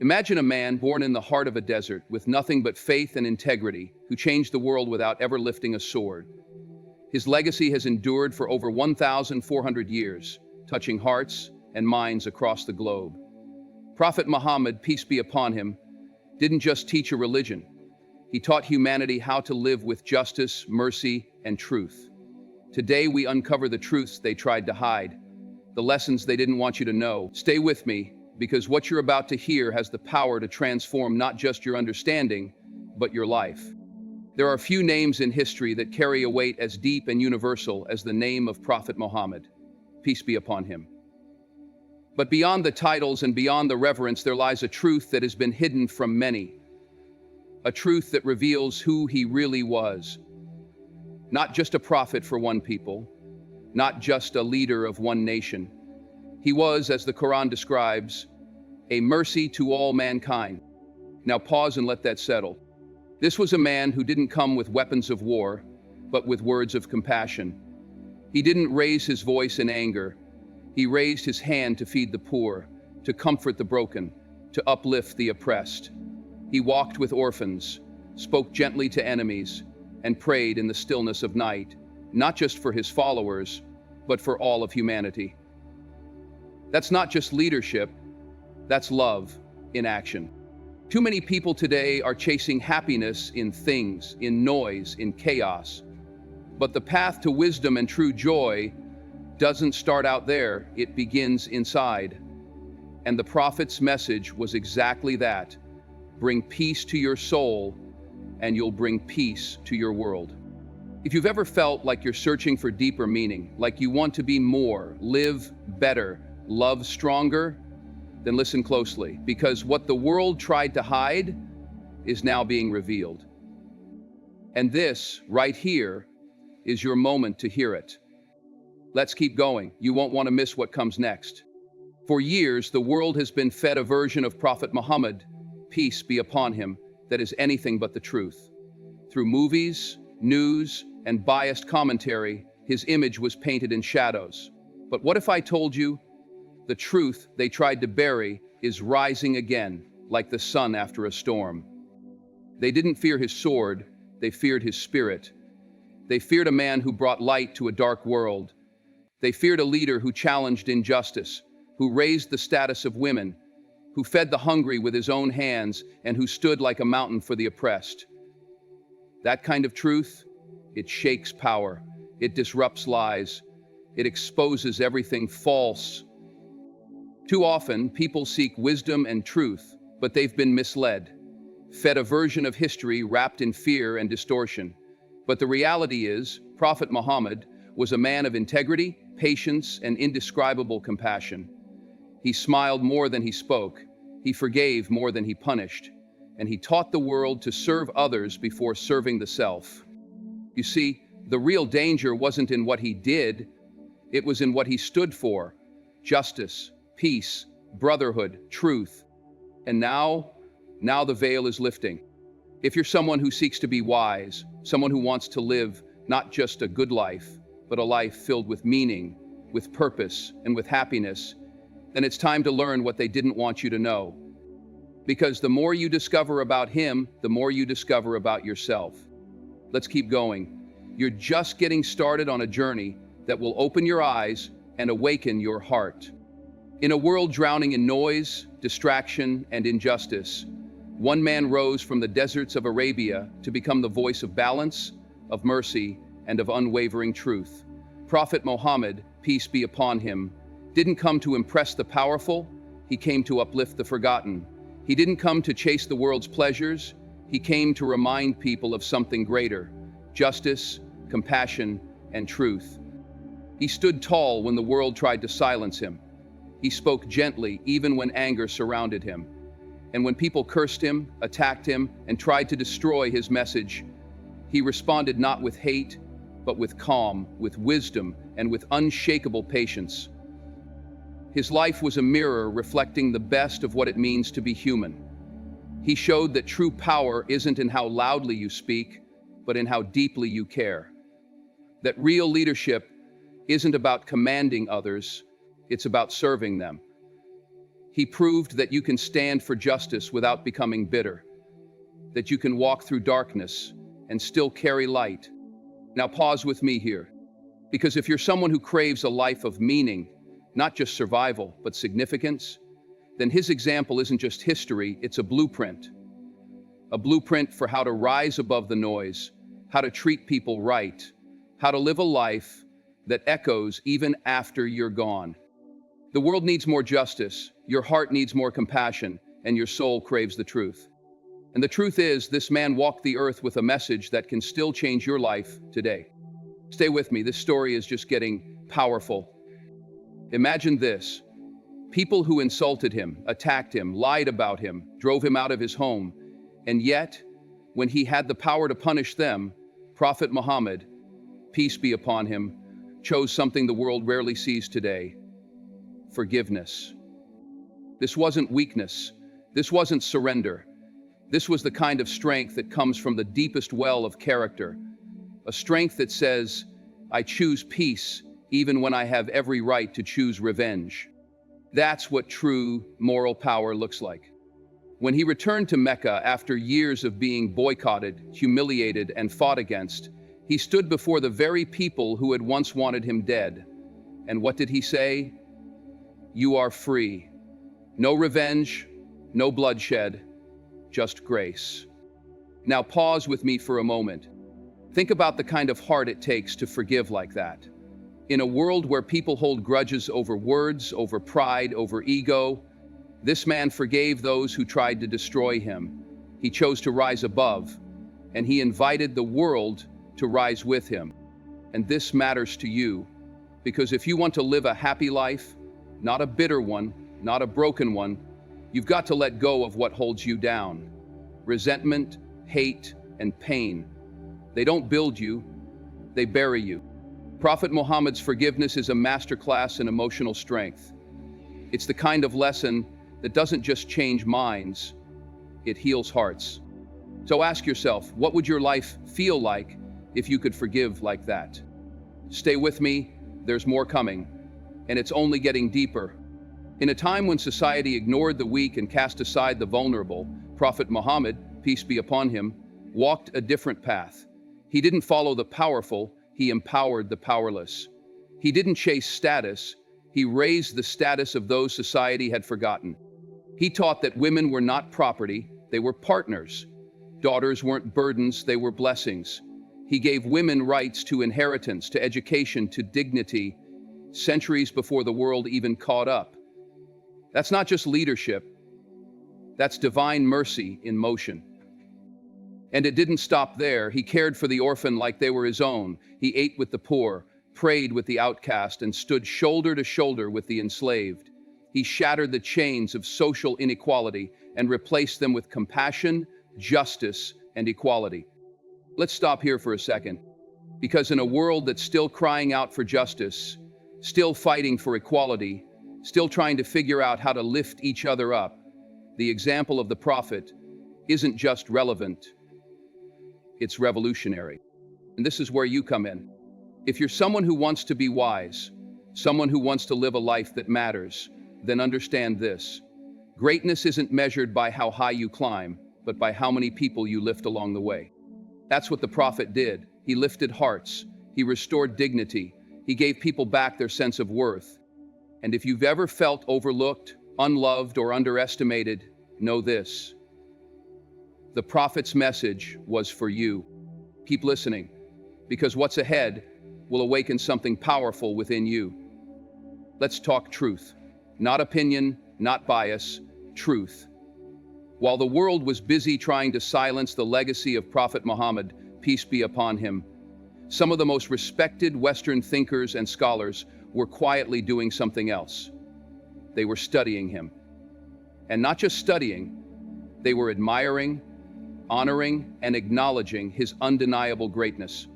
Imagine a man born in the heart of a desert with nothing but faith and integrity who changed the world without ever lifting a sword. His legacy has endured for over 1,400 years, touching hearts and minds across the globe. Prophet Muhammad, peace be upon him, didn't just teach a religion. He taught humanity how to live with justice, mercy, and truth. Today we uncover the truths they tried to hide, the lessons they didn't want you to know. Stay with me, because what you're about to hear has the power to transform not just your understanding, but your life. There are few names in history that carry a weight as deep and universal as the name of Prophet Muhammad, peace be upon him. But beyond the titles and beyond the reverence, there lies a truth that has been hidden from many. A truth that reveals who he really was. Not just a prophet for one people, not just a leader of one nation. He was, as the Quran describes, a mercy to all mankind. Now pause and let that settle. This was a man who didn't come with weapons of war, but with words of compassion. He didn't raise his voice in anger. He raised his hand to feed the poor, to comfort the broken, to uplift the oppressed. He walked with orphans, spoke gently to enemies, and prayed in the stillness of night, not just for his followers, but for all of humanity. That's not just leadership, that's love in action. Too many people today are chasing happiness in things, in noise, in chaos. But the path to wisdom and true joy doesn't start out there, it begins inside. And the prophet's message was exactly that. Bring peace to your soul, and you'll bring peace to your world. If you've ever felt like you're searching for deeper meaning, like you want to be more, live better, love stronger, then listen closely, because what the world tried to hide is now being revealed. And this, right here, is your moment to hear it. Let's keep going. You won't want to miss what comes next. For years, the world has been fed a version of Prophet Muhammad, peace be upon him, that is anything but the truth. Through movies, news, and biased commentary, his image was painted in shadows. But what if I told you the truth they tried to bury is rising again, like the sun after a storm? They didn't fear his sword, they feared his spirit. They feared a man who brought light to a dark world. They feared a leader who challenged injustice, who raised the status of women, who fed the hungry with his own hands, and who stood like a mountain for the oppressed. That kind of truth, it shakes power, it disrupts lies, it exposes everything false. Too often, people seek wisdom and truth, but they've been misled, fed a version of history wrapped in fear and distortion. But the reality is, Prophet Muhammad was a man of integrity, patience, and indescribable compassion. He smiled more than he spoke, he forgave more than he punished, and he taught the world to serve others before serving the self. You see, the real danger wasn't in what he did, it was in what he stood for: justice, peace, brotherhood, truth. And now the veil is lifting. If you're someone who seeks to be wise, someone who wants to live not just a good life, but a life filled with meaning, with purpose, and with happiness, then it's time to learn what they didn't want you to know. Because the more you discover about him, the more you discover about yourself. Let's keep going. You're just getting started on a journey that will open your eyes and awaken your heart. In a world drowning in noise, distraction, and injustice, one man rose from the deserts of Arabia to become the voice of balance, of mercy, and of unwavering truth. Prophet Muhammad, peace be upon him, didn't come to impress the powerful, he came to uplift the forgotten. He didn't come to chase the world's pleasures, he came to remind people of something greater: justice, compassion, and truth. He stood tall when the world tried to silence him. He spoke gently even when anger surrounded him. And when people cursed him, attacked him, and tried to destroy his message, he responded not with hate, but with calm, with wisdom, and with unshakable patience. His life was a mirror reflecting the best of what it means to be human. He showed that true power isn't in how loudly you speak, but in how deeply you care. That real leadership isn't about commanding others, it's about serving them. He proved that you can stand for justice without becoming bitter, that you can walk through darkness and still carry light. Now pause with me here, because if you're someone who craves a life of meaning, not just survival, but significance, then his example isn't just history, it's a blueprint. A blueprint for how to rise above the noise, how to treat people right, how to live a life that echoes even after you're gone. The world needs more justice, your heart needs more compassion, and your soul craves the truth. And the truth is, this man walked the earth with a message that can still change your life today. Stay with me, this story is just getting powerful. Imagine this. People who insulted him, attacked him, lied about him, drove him out of his home, and yet, when he had the power to punish them, Prophet Muhammad, peace be upon him, chose something the world rarely sees today: forgiveness. This wasn't weakness. This wasn't surrender. This was the kind of strength that comes from the deepest well of character. A strength that says, I choose peace even when I have every right to choose revenge. That's what true moral power looks like. When he returned to Mecca after years of being boycotted, humiliated, and fought against, he stood before the very people who had once wanted him dead. And what did he say? You are free. No revenge, no bloodshed, just grace. Now pause with me for a moment. Think about the kind of heart it takes to forgive like that. In a world where people hold grudges over words, over pride, over ego, this man forgave those who tried to destroy him. He chose to rise above, and he invited the world to rise with him. And this matters to you, because if you want to live a happy life, not a bitter one, not a broken one, you've got to let go of what holds you down. Resentment, hate, and pain. They don't build you, they bury you. Prophet Muhammad's forgiveness is a masterclass in emotional strength. It's the kind of lesson that doesn't just change minds, it heals hearts. So ask yourself, what would your life feel like if you could forgive like that? Stay with me, there's more coming, and it's only getting deeper. In a time when society ignored the weak and cast aside the vulnerable, Prophet Muhammad, peace be upon him, walked a different path. He didn't follow the powerful, he empowered the powerless. He didn't chase status, he raised the status of those society had forgotten. He taught that women were not property, they were partners. Daughters weren't burdens, they were blessings. He gave women rights to inheritance, to education, to dignity, centuries before the world even caught up. That's not just leadership, that's divine mercy in motion. And it didn't stop there. He cared for the orphan like they were his own. He ate with the poor, prayed with the outcast, and stood shoulder to shoulder with the enslaved. He shattered the chains of social inequality and replaced them with compassion, justice, and equality. Let's stop here for a second, because in a world that's still crying out for justice, still fighting for equality, still trying to figure out how to lift each other up, the example of the Prophet isn't just relevant, it's revolutionary. And this is where you come in. If you're someone who wants to be wise, someone who wants to live a life that matters, then understand this. Greatness isn't measured by how high you climb, but by how many people you lift along the way. That's what the Prophet did. He lifted hearts, he restored dignity, he gave people back their sense of worth. And if you've ever felt overlooked, unloved, or underestimated, know this. The Prophet's message was for you. Keep listening, because what's ahead will awaken something powerful within you. Let's talk truth. Not opinion, not bias, truth. While the world was busy trying to silence the legacy of Prophet Muhammad, peace be upon him, some of the most respected Western thinkers and scholars were quietly doing something else. They were studying him. And not just studying, they were admiring, honoring, and acknowledging his undeniable greatness.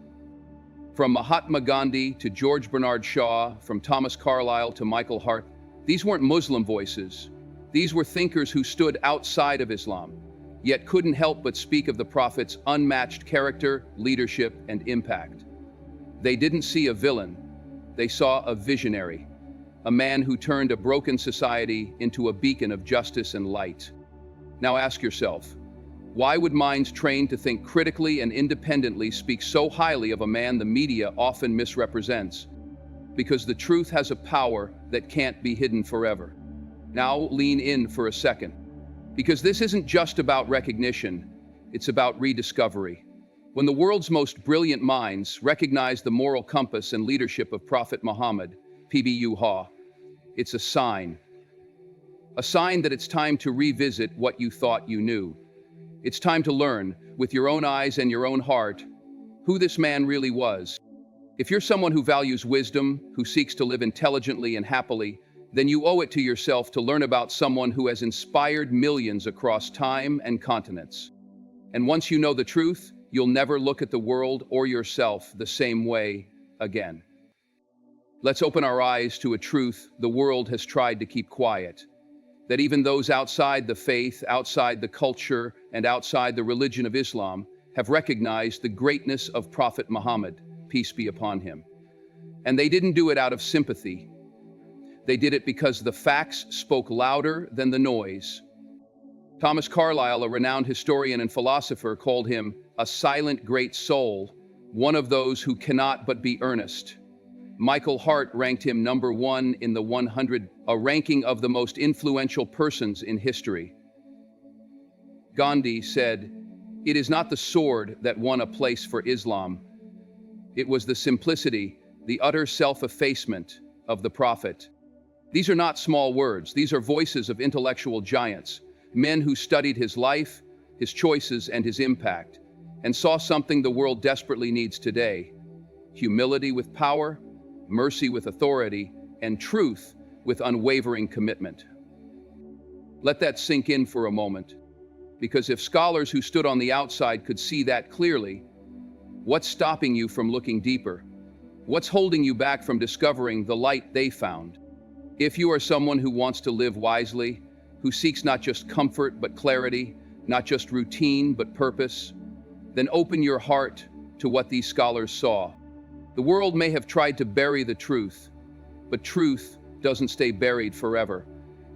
From Mahatma Gandhi to George Bernard Shaw, from Thomas Carlyle to Michael Hart, these weren't Muslim voices. These were thinkers who stood outside of Islam, yet couldn't help but speak of the Prophet's unmatched character, leadership, and impact. They didn't see a villain, they saw a visionary, a man who turned a broken society into a beacon of justice and light. Now ask yourself, why would minds trained to think critically and independently speak so highly of a man the media often misrepresents? Because the truth has a power that can't be hidden forever. Now lean in for a second. Because this isn't just about recognition, it's about rediscovery. When the world's most brilliant minds recognize the moral compass and leadership of Prophet Muhammad, PBUH, it's a sign that it's time to revisit what you thought you knew. It's time to learn, with your own eyes and your own heart, who this man really was. If you're someone who values wisdom, who seeks to live intelligently and happily, then you owe it to yourself to learn about someone who has inspired millions across time and continents. And once you know the truth, you'll never look at the world or yourself the same way again. Let's open our eyes to a truth the world has tried to keep quiet. That even those outside the faith, outside the culture, and outside the religion of Islam have recognized the greatness of Prophet Muhammad, peace be upon him. And they didn't do it out of sympathy. They did it because the facts spoke louder than the noise. Thomas Carlyle, a renowned historian and philosopher, called him a silent great soul, one of those who cannot but be earnest. Michael Hart ranked him number 1 in the 100, a ranking of the most influential persons in history. Gandhi said, "It is not the sword that won a place for Islam. It was the simplicity, the utter self-effacement of the Prophet." These are not small words. These are voices of intellectual giants, men who studied his life, his choices, and his impact, and saw something the world desperately needs today: humility with power, mercy with authority, and truth with unwavering commitment. Let that sink in for a moment, because if scholars who stood on the outside could see that clearly, what's stopping you from looking deeper? What's holding you back from discovering the light they found? If you are someone who wants to live wisely, who seeks not just comfort but clarity, not just routine but purpose, then open your heart to what these scholars saw. The world may have tried to bury the truth, but truth doesn't stay buried forever.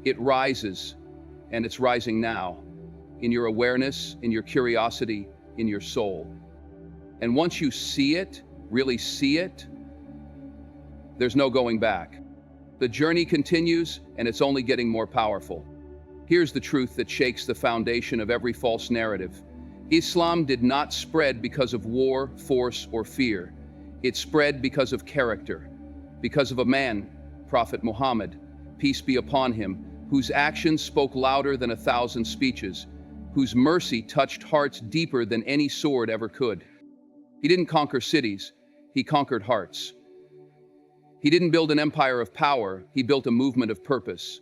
It rises, and it's rising now, in your awareness, in your curiosity, in your soul. And once you see it, really see it, there's no going back. The journey continues, and it's only getting more powerful. Here's the truth that shakes the foundation of every false narrative. Islam did not spread because of war, force, or fear. It spread because of character, because of a man, Prophet Muhammad, peace be upon him, whose actions spoke louder than 1,000 speeches, whose mercy touched hearts deeper than any sword ever could. He didn't conquer cities, he conquered hearts. He didn't build an empire of power, he built a movement of purpose.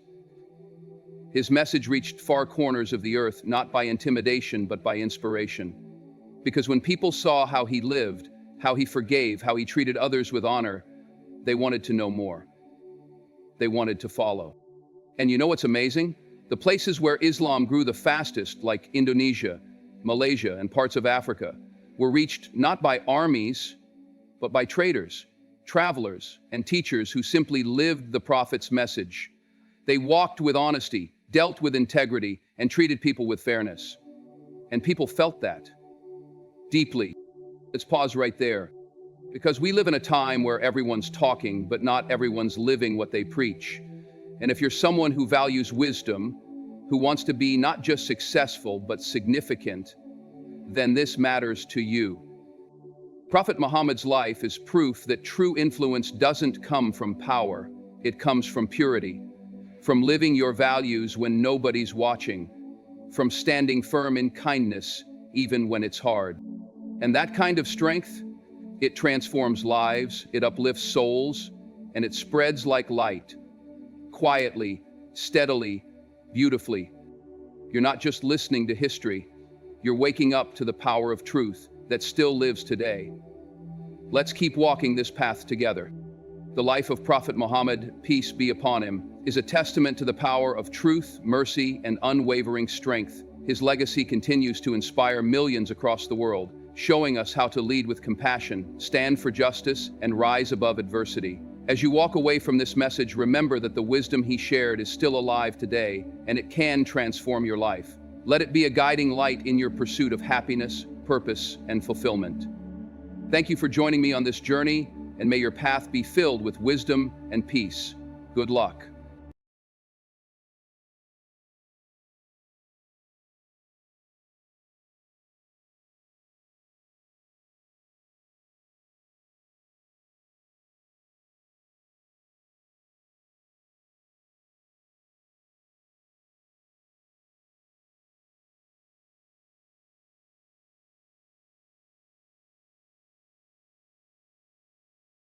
His message reached far corners of the earth, not by intimidation, but by inspiration. Because when people saw how he lived, how he forgave, how he treated others with honor, they wanted to know more. They wanted to follow. And you know what's amazing? The places where Islam grew the fastest, like Indonesia, Malaysia, and parts of Africa, were reached not by armies, but by traders, travelers, and teachers who simply lived the Prophet's message. They walked with honesty, dealt with integrity, and treated people with fairness. And people felt that deeply. Let's pause right there, because we live in a time where everyone's talking, but not everyone's living what they preach. And if you're someone who values wisdom, who wants to be not just successful, but significant, then this matters to you. Prophet Muhammad's life is proof that true influence doesn't come from power, it comes from purity, from living your values when nobody's watching, from standing firm in kindness even when it's hard. And that kind of strength, it transforms lives, it uplifts souls, and it spreads like light, quietly, steadily, beautifully. You're not just listening to history, you're waking up to the power of truth that still lives today. Let's keep walking this path together. The life of Prophet Muhammad, peace be upon him, is a testament to the power of truth, mercy, and unwavering strength. His legacy continues to inspire millions across the world, showing us how to lead with compassion, stand for justice, and rise above adversity. As you walk away from this message, remember that the wisdom he shared is still alive today, and it can transform your life. Let it be a guiding light in your pursuit of happiness, purpose, and fulfillment. Thank you for joining me on this journey, and may your path be filled with wisdom and peace. Good luck.